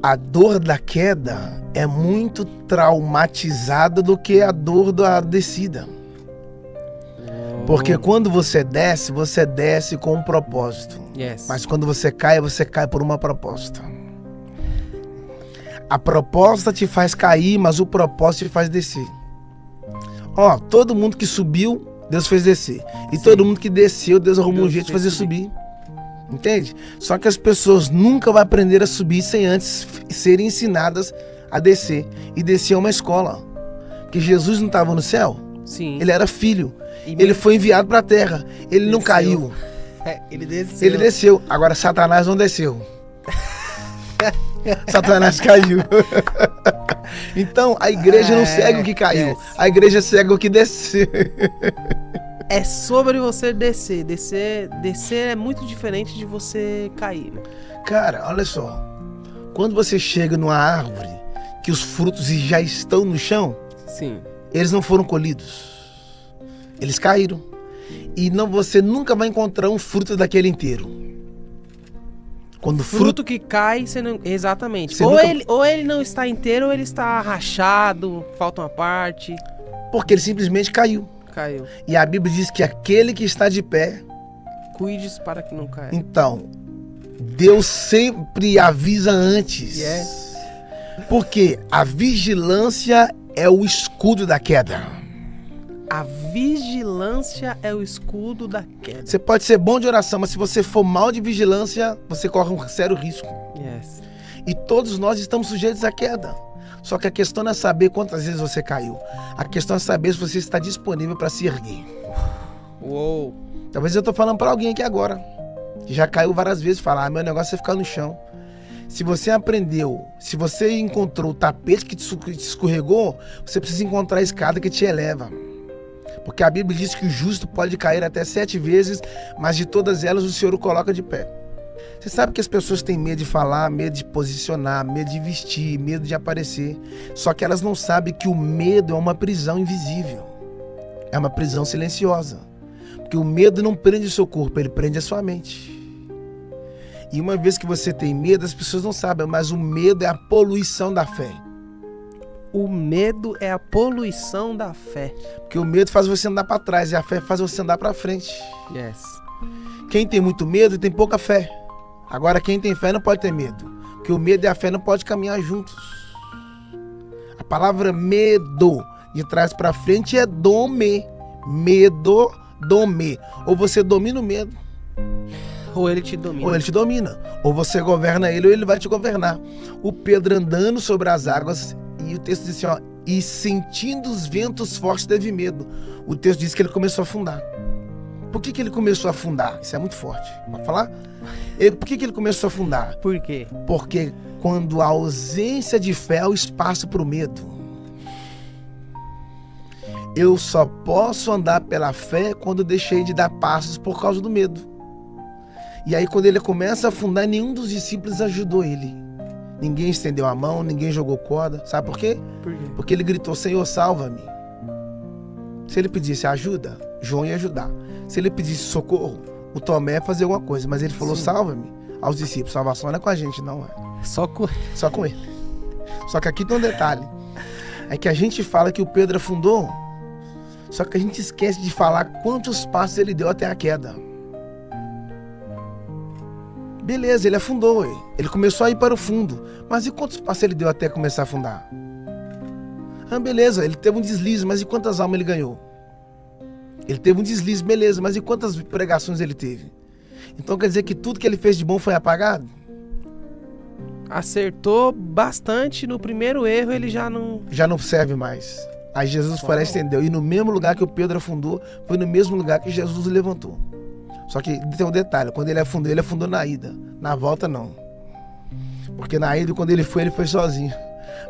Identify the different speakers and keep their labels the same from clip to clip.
Speaker 1: a dor da queda é muito traumatizada do que a dor da descida. Porque quando você desce com um propósito.
Speaker 2: Yes.
Speaker 1: Mas quando você cai por uma proposta. A proposta te faz cair, mas o propósito te faz descer. Ó, todo mundo que subiu, Deus fez descer. E todo mundo que desceu, Deus arrumou um jeito de fazer subir. Entende? Só que as pessoas nunca vão aprender a subir sem antes serem ensinadas a descer. E descer é uma escola. Porque Jesus não estava no céu?
Speaker 2: Sim.
Speaker 1: Ele era filho. Ele foi enviado para a terra. Ele não caiu.
Speaker 2: Ele desceu.
Speaker 1: Ele desceu. Agora Satanás não desceu. Satanás caiu. Então a igreja não segue o que caiu.
Speaker 2: Yes.
Speaker 1: A igreja segue o que desceu.
Speaker 2: É sobre você descer. Descer é muito diferente de você cair, né?
Speaker 1: Cara, olha só. Quando você chega numa árvore que os frutos já estão no chão,
Speaker 2: Sim.
Speaker 1: eles não foram colhidos. Eles caíram. E você nunca vai encontrar um fruto daquele inteiro. Quando
Speaker 2: Fruto que cai, você não... Exatamente.
Speaker 1: Você
Speaker 2: Ou,
Speaker 1: nunca-
Speaker 2: ou ele não está inteiro, ou ele está rachado, falta uma parte.
Speaker 1: Porque ele simplesmente caiu.
Speaker 2: Caiu.
Speaker 1: E a Bíblia diz que aquele que está de pé.
Speaker 2: Cuide para que não caia.
Speaker 1: Então, Deus sempre avisa antes.
Speaker 2: Yes.
Speaker 1: Porque a vigilância é o escudo da queda.
Speaker 2: A vigilância é o escudo da queda.
Speaker 1: Você pode ser bom de oração, mas se você for mal de vigilância, você corre um sério risco.
Speaker 2: Yes.
Speaker 1: E todos nós estamos sujeitos à queda. Só que a questão não é saber quantas vezes você caiu. A questão é saber se você está disponível para se erguer.
Speaker 2: Uou.
Speaker 1: Talvez eu estou falando para alguém aqui agora, que já caiu várias vezes, falar, meu negócio é ficar no chão. Se você aprendeu, se você encontrou o tapete que te escorregou, você precisa encontrar a escada que te eleva. Porque a Bíblia diz que o justo pode cair até 7 vezes, mas de todas elas o Senhor o coloca de pé. Você sabe que as pessoas têm medo de falar, medo de posicionar, medo de vestir, medo de aparecer. Só que elas não sabem que o medo é uma prisão invisível. É uma prisão silenciosa. Porque o medo não prende o seu corpo, ele prende a sua mente. E uma vez que você tem medo, as pessoas não sabem, mas o medo é a poluição da fé.
Speaker 2: O medo é a poluição da fé.
Speaker 1: Porque o medo faz você andar para trás e a fé faz você andar para frente.
Speaker 2: Yes.
Speaker 1: Quem tem muito medo tem pouca fé. Agora quem tem fé não pode ter medo. Porque o medo e a fé não podem caminhar juntos. A palavra medo de trás para frente é dome. Medo, dome. Ou você domina o medo,
Speaker 2: Ou ele te domina.
Speaker 1: ou ele te domina. Ou você governa ele, ou ele vai te governar. O Pedro andando sobre as águas, e o texto diz assim, ó, e sentindo os ventos fortes teve medo. O texto diz que ele começou a afundar. Por que ele começou a afundar? Isso é muito forte. Pode falar? Por que ele começou a afundar?
Speaker 2: Por quê?
Speaker 1: Porque quando a ausência de fé é o espaço para o medo. Eu só posso andar pela fé quando deixei de dar passos por causa do medo. E aí quando ele começa a afundar, nenhum dos discípulos ajudou ele. Ninguém estendeu a mão, ninguém jogou corda. Sabe por quê?
Speaker 2: Por quê?
Speaker 1: Porque ele gritou, Senhor, salva-me. Se ele pedisse ajuda, João ia ajudar. Se ele pedisse socorro, o Tomé ia fazer alguma coisa. Mas ele falou, salva-me aos discípulos. Salvação não é com a gente, não.
Speaker 2: Só com...
Speaker 1: Só com ele. Só que aqui tem um detalhe. É que a gente fala que o Pedro afundou, só que a gente esquece de falar quantos passos ele deu até a queda. Beleza, ele afundou. Ele começou a ir para o fundo. Mas e quantos passos ele deu até começar a afundar? Ah, beleza, ele teve um deslize, mas e quantas almas ele ganhou? Ele teve um deslize, beleza, mas e quantas pregações ele teve? Então quer dizer que tudo que ele fez de bom foi apagado?
Speaker 2: Acertou bastante no primeiro erro, ele já não...
Speaker 1: Já não serve mais. Aí Jesus foi lá e estendeu. E no mesmo lugar que o Pedro afundou, foi no mesmo lugar que Jesus o levantou. Só que tem um detalhe, quando ele afundou na ida. Na volta, não. Porque na ida, quando ele foi sozinho.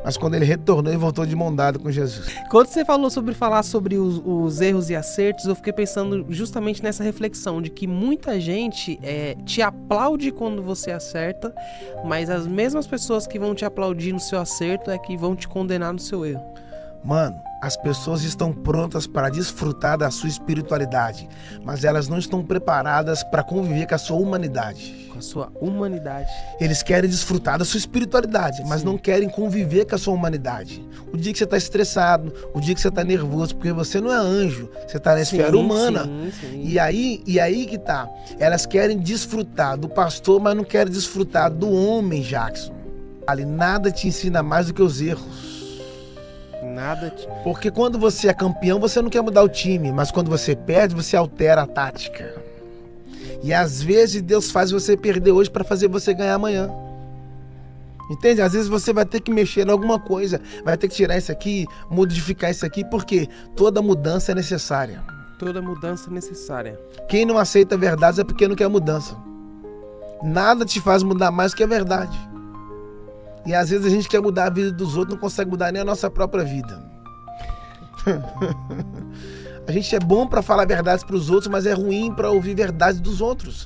Speaker 1: Mas quando ele retornou, ele voltou de mão dada com Jesus.
Speaker 2: Quando você falou sobre falar sobre os erros e acertos, eu fiquei pensando justamente nessa reflexão de que muita gente te aplaude quando você acerta, mas as mesmas pessoas que vão te aplaudir no seu acerto é que vão te condenar no seu erro.
Speaker 1: Mano, as pessoas estão prontas para desfrutar da sua espiritualidade, mas elas não estão preparadas para conviver com a sua humanidade.
Speaker 2: Com a sua humanidade.
Speaker 1: Eles querem desfrutar da sua espiritualidade, mas não querem conviver com a sua humanidade. O dia que você está estressado, o dia que você está nervoso, porque você não é anjo, você está na esfera humana.
Speaker 2: Sim.
Speaker 1: E aí que tá. Elas querem desfrutar do pastor, mas não querem desfrutar do homem, Jackson. Ali nada te ensina mais do que os erros.
Speaker 2: Nada.
Speaker 1: Porque quando você é campeão, você não quer mudar o time, mas quando você perde, você altera a tática. E às vezes Deus faz você perder hoje para fazer você ganhar amanhã. Entende? Às vezes você vai ter que mexer em alguma coisa, vai ter que tirar isso aqui, modificar isso aqui, porque toda mudança é necessária.
Speaker 2: Toda mudança é necessária.
Speaker 1: Quem não aceita verdades é porque não quer mudança. Nada te faz mudar mais do que a verdade. E às vezes a gente quer mudar a vida dos outros, não consegue mudar nem a nossa própria vida. A gente é bom para falar verdades para os outros, mas é ruim para ouvir verdades dos outros.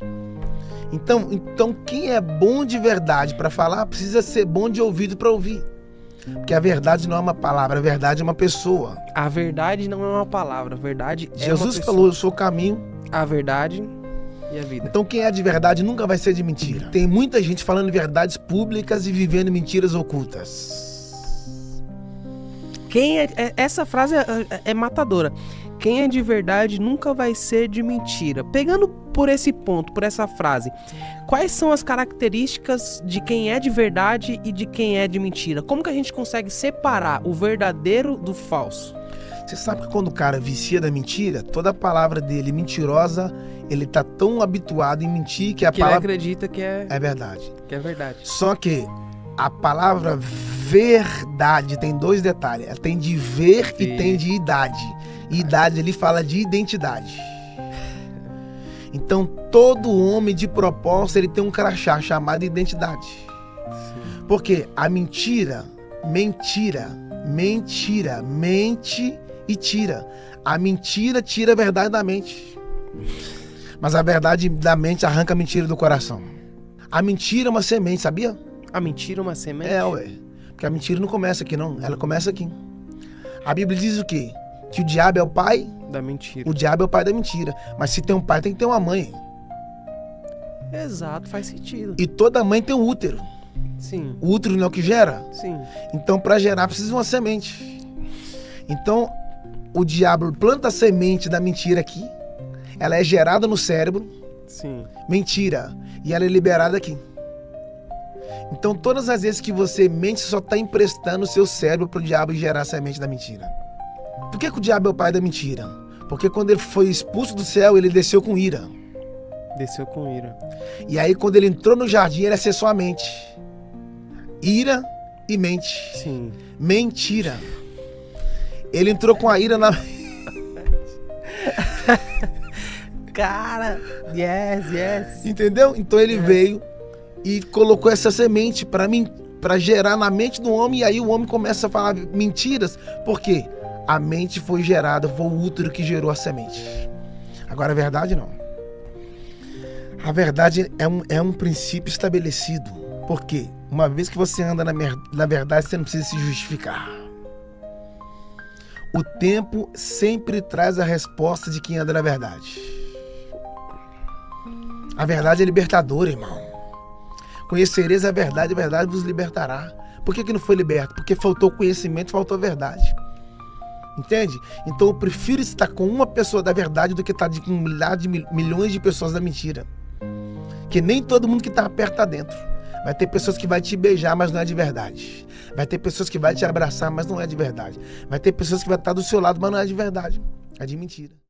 Speaker 1: Então quem é bom de verdade para falar, precisa ser bom de ouvido para ouvir. Porque a verdade não é uma palavra, a verdade é uma pessoa.
Speaker 2: A verdade não é uma palavra, a verdade é uma
Speaker 1: Jesus
Speaker 2: pessoa.
Speaker 1: falou, eu sou o caminho.
Speaker 2: A verdade e a vida.
Speaker 1: Então quem é de verdade nunca vai ser de mentira. Tem muita gente falando verdades públicas e vivendo mentiras ocultas.
Speaker 2: Essa frase é matadora. Quem é de verdade nunca vai ser de mentira. Pegando por esse ponto, por essa frase, quais são as características de quem é de verdade e de quem é de mentira? Como que a gente consegue separar o verdadeiro do falso?
Speaker 1: Você sabe que quando o cara vicia da mentira, toda a palavra dele mentirosa, ele tá tão habituado em mentir que a
Speaker 2: Que
Speaker 1: palavra
Speaker 2: ele acredita que é
Speaker 1: verdade.
Speaker 2: verdade.
Speaker 1: Só que a palavra verdade tem dois detalhes. Ela tem de ver e tem de idade. E idade ele fala de identidade. Então todo homem de propósito ele tem um crachá chamado identidade.
Speaker 2: Sim.
Speaker 1: Porque a mentira, mente e tira. A mentira tira a verdade da mente. Mas a verdade da mente arranca a mentira do coração. A mentira é uma semente, sabia?
Speaker 2: A mentira é uma semente?
Speaker 1: É, ué. Porque a mentira não começa aqui, não. Ela começa aqui. A Bíblia diz o quê? Que o diabo é o pai
Speaker 2: Da mentira.
Speaker 1: O diabo é o pai da mentira. Mas se tem um pai, tem que ter uma mãe.
Speaker 2: Exato, faz sentido.
Speaker 1: E toda mãe tem um útero.
Speaker 2: Sim,
Speaker 1: O útero não é o que gera?
Speaker 2: sim.
Speaker 1: Então, para gerar, precisa de uma semente. Então, o diabo planta a semente da mentira aqui. Ela é gerada no cérebro.
Speaker 2: Sim.
Speaker 1: Mentira. E ela é liberada aqui. Então, todas as vezes que você mente, você só está emprestando o seu cérebro para o diabo gerar a semente da mentira. Por que o diabo é o pai da mentira? Porque quando ele foi expulso do céu, ele desceu com ira.
Speaker 2: Desceu com ira.
Speaker 1: E aí, quando ele entrou no jardim, ele acessou a mente. Ira e mente.
Speaker 2: Sim.
Speaker 1: Mentira. Ele entrou com a ira na...
Speaker 2: Cara, yes.
Speaker 1: Entendeu? Então ele veio e colocou essa semente para gerar na mente do homem. E aí o homem começa a falar mentiras. Por quê? A mente foi gerada, foi o útero que gerou a semente. Agora a verdade não. A verdade é um princípio estabelecido. Por quê? Uma vez que você anda na verdade, você não precisa se justificar. O tempo sempre traz a resposta de quem anda na verdade. A verdade é libertadora, irmão. Conhecereis a verdade vos libertará. Por que não foi liberto? Porque faltou conhecimento, faltou verdade. Entende? Então eu prefiro estar com uma pessoa da verdade do que estar com milhões de pessoas da mentira. Que nem todo mundo que está perto está dentro. Vai ter pessoas que vai te beijar, mas não é de verdade. Vai ter pessoas que vai te abraçar, mas não é de verdade. Vai ter pessoas que vai estar do seu lado, mas não é de verdade. É de mentira.